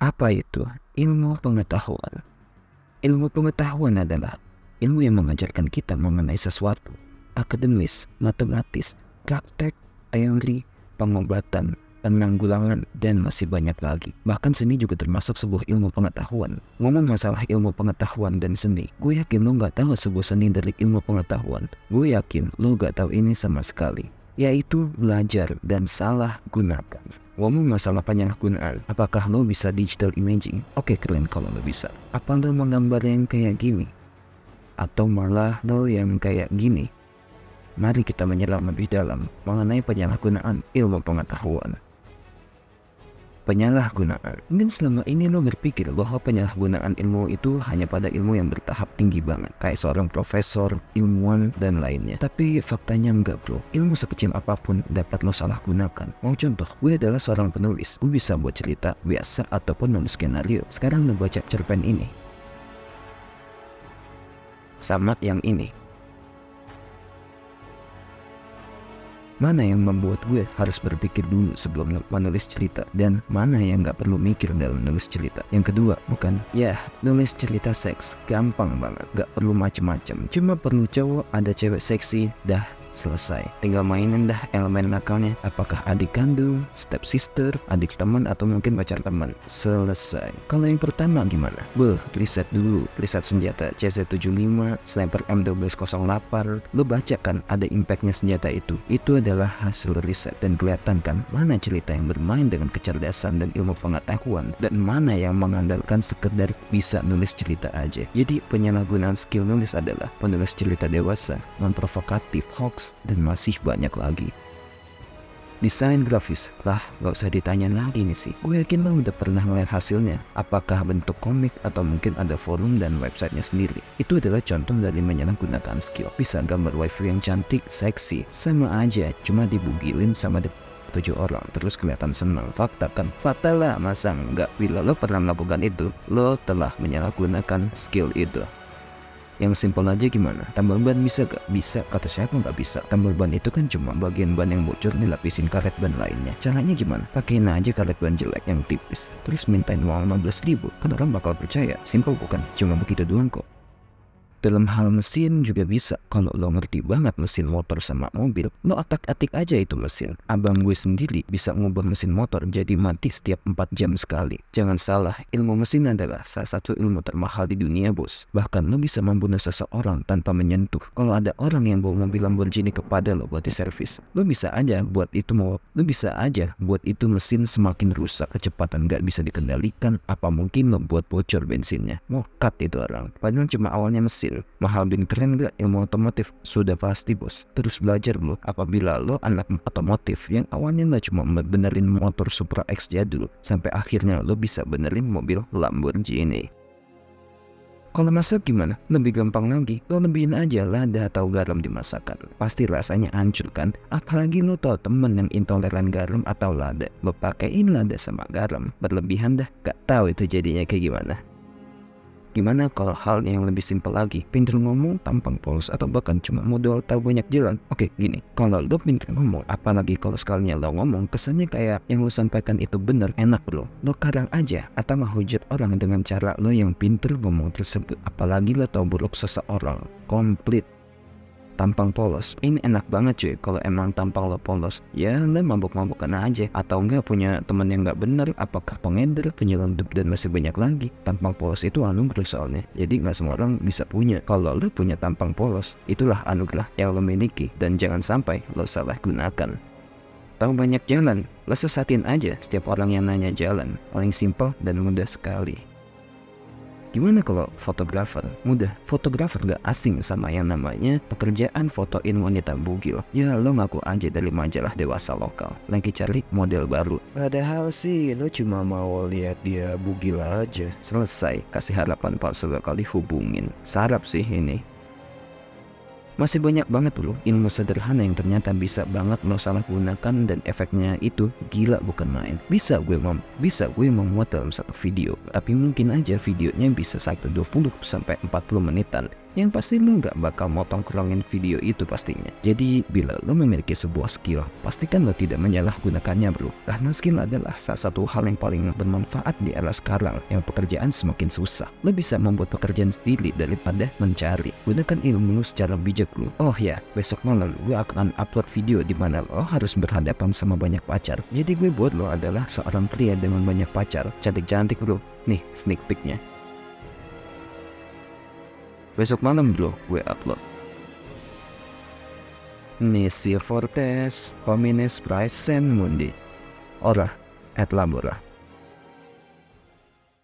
Apa itu ilmu pengetahuan? Ilmu pengetahuan adalah ilmu yang mengajarkan kita mengenai sesuatu, akademis, matematis, praktek, teori, pengobatan, penanggulangan, dan masih banyak lagi. Bahkan seni juga termasuk sebuah ilmu pengetahuan. Ngomong masalah ilmu pengetahuan dan seni, gue yakin lo gak tahu sebuah seni dari ilmu pengetahuan. Gue yakin lo gak tahu ini sama sekali, yaitu belajar dan salah gunakan. Ngomong masalah penyalahgunaan, apakah lo bisa digital imaging? Oke, keren kalau lo bisa. Apa lo menggambar yang kayak gini? Atau malah lo yang kayak gini? Mari kita menyelam lebih dalam mengenai penyalahgunaan ilmu pengetahuan. Penyalahgunaan. Mungkin selama ini lo berpikir bahwa penyalahgunaan ilmu itu hanya pada ilmu yang bertahap tinggi banget, kayak seorang profesor, ilmuwan, dan lainnya. Tapi faktanya enggak bro, ilmu sekecil apapun dapat lo salah gunakan. Mau contoh, gue adalah seorang penulis. Gue bisa buat cerita biasa ataupun nulis skenario. Sekarang lo baca cerpen ini sama yang ini. Mana yang membuat gue harus berpikir dulu sebelum menulis cerita, dan mana yang gak perlu mikir dalam nulis cerita? Yang kedua, bukan? Ya, nulis cerita seks gampang banget, gak perlu macem-macem. Cuma perlu cowok, ada cewek seksi, dah selesai. Tinggal mainin dah elemen nakalnya. Apakah adik kandung, step sister, adik teman, atau mungkin pacar teman. Selesai. Kalau yang pertama gimana? Riset dulu. Riset senjata CZ75, sniper M1208. Lo baca kan ada impactnya senjata itu. Itu adalah hasil riset, dan kelihatan kan mana cerita yang bermain dengan kecerdasan dan ilmu pengetahuan, dan mana yang mengandalkan sekedar bisa nulis cerita aja. Jadi penyalahgunaan skill nulis adalah penulis cerita dewasa, non-provokatif, hoax, dan masih banyak lagi. Desain grafis, lah gak usah ditanya lagi nih sih. Gue yakin lo udah pernah ngeliat hasilnya. Apakah bentuk komik atau mungkin ada forum dan websitenya sendiri. Itu adalah contoh dari menyalahgunakan skill. Bisa gambar waifu yang cantik, seksi, sama aja cuma dibugilin sama 7 orang terus kelihatan senang. Fakta kan? Fakta lah, masa enggak? Bila lo pernah melakukan itu, lo telah menyalahgunakan skill itu. Yang simpel aja gimana? Tambal ban bisa gak? Bisa. Kata siapa gak bisa? Tambal ban itu kan cuma bagian ban yang bocor dilapisin karet ban lainnya. Caranya gimana? Pakein aja karet ban jelek yang tipis, terus mintain uang 15.000. Kan orang bakal percaya. Simpel bukan? Cuma begitu doang kok. Dalam hal mesin juga bisa. Kalau lo ngerti banget mesin motor sama mobil, lo atak-atik aja itu mesin. Abang gue sendiri bisa ngubah mesin motor jadi mati setiap 4 jam sekali. Jangan salah, ilmu mesin adalah salah satu ilmu termahal di dunia bos. Bahkan lo bisa membunuh seseorang tanpa menyentuh. Kalau ada orang yang bawa mobil Lamborghini kepada lo buat diservis, lo bisa aja buat itu mesin semakin rusak, kecepatan gak bisa dikendalikan, apa mungkin lo buat bocor bensinnya. Mau cut itu orang. Padahal cuma awalnya mesin. Mahal bin keren gak ilmu otomotif? Sudah pasti bos. Terus belajar bro. Apabila lo anak otomotif yang awalnya gak cuma benerin motor Supra X jadul, sampai akhirnya lo bisa benerin mobil Lamborghini. Kalau masak gimana? Lebih gampang lagi. Lo lebihin aja lada atau garam di masakan. Pasti rasanya hancur kan? Apalagi lo tau temen yang intoleran garam atau lada. Lo pakein lada sama garam berlebihan dah. Gak tahu itu jadinya kayak gimana. Gimana kalau hal yang lebih simpel lagi? Pinter ngomong, tampang polos, atau bahkan cuma modal tahu banyak jalan? Oke, gini. Kalau lo pinter ngomong, apalagi kalau sekalinya lo ngomong, kesannya kayak yang lo sampaikan itu bener, enak bro. Lo kadang aja atau menghujat orang dengan cara lo yang pinter ngomong tersebut. Apalagi lo tau buruk seseorang. Komplit. Tampang polos, ini enak banget cuy. Kalau emang tampang lo polos, ya lo mabuk-mabukan aja. Atau enggak punya temen yang gak bener, apakah pengeder, penyelundup, dan masih banyak lagi. Tampang polos itu anugerah soalnya, jadi gak semua orang bisa punya. Kalau lo punya tampang polos, itulah anugerah yang lo miliki, dan jangan sampai lo salah gunakan. Tahu banyak jalan, lo sesatin aja setiap orang yang nanya jalan. Paling simpel dan mudah sekali. Gimana kalau fotografer? Mudah, fotografer gak asing sama yang namanya pekerjaan fotoin wanita bugil. Ya lo ngaku aja dari majalah dewasa lokal, lagi cari model baru. Padahal sih lo cuma mau lihat dia bugil aja. Selesai, kasih harapan palsu kali hubungin. Sarap sih ini. Masih banyak banget loh ilmu sederhana yang ternyata bisa banget lo salah gunakan, dan efeknya itu gila bukan main. Bisa gue memuat dalam satu video, tapi mungkin aja videonya bisa 20 sampai 40 menitan. yang pasti lu nggak bakal mau tongkrongin video itu pastinya. Jadi bila lu memiliki sebuah skill, pastikan lu tidak menyalahgunakannya bro, karena skill adalah salah satu hal yang paling bermanfaat di era sekarang yang pekerjaan semakin susah. Lu bisa membuat pekerjaan sendiri daripada mencari. Gunakan ilmu lu secara bijak bro. Oh ya, besok malam gue akan upload video di mana lo harus berhadapan sama banyak pacar. Jadi gue buat lo adalah seorang pria dengan banyak pacar, cantik-cantik bro. Nih sneak peeknya. Besok malam bro, gue upload. Nisi Fortes, homines praesen mundi. Ora, et labora.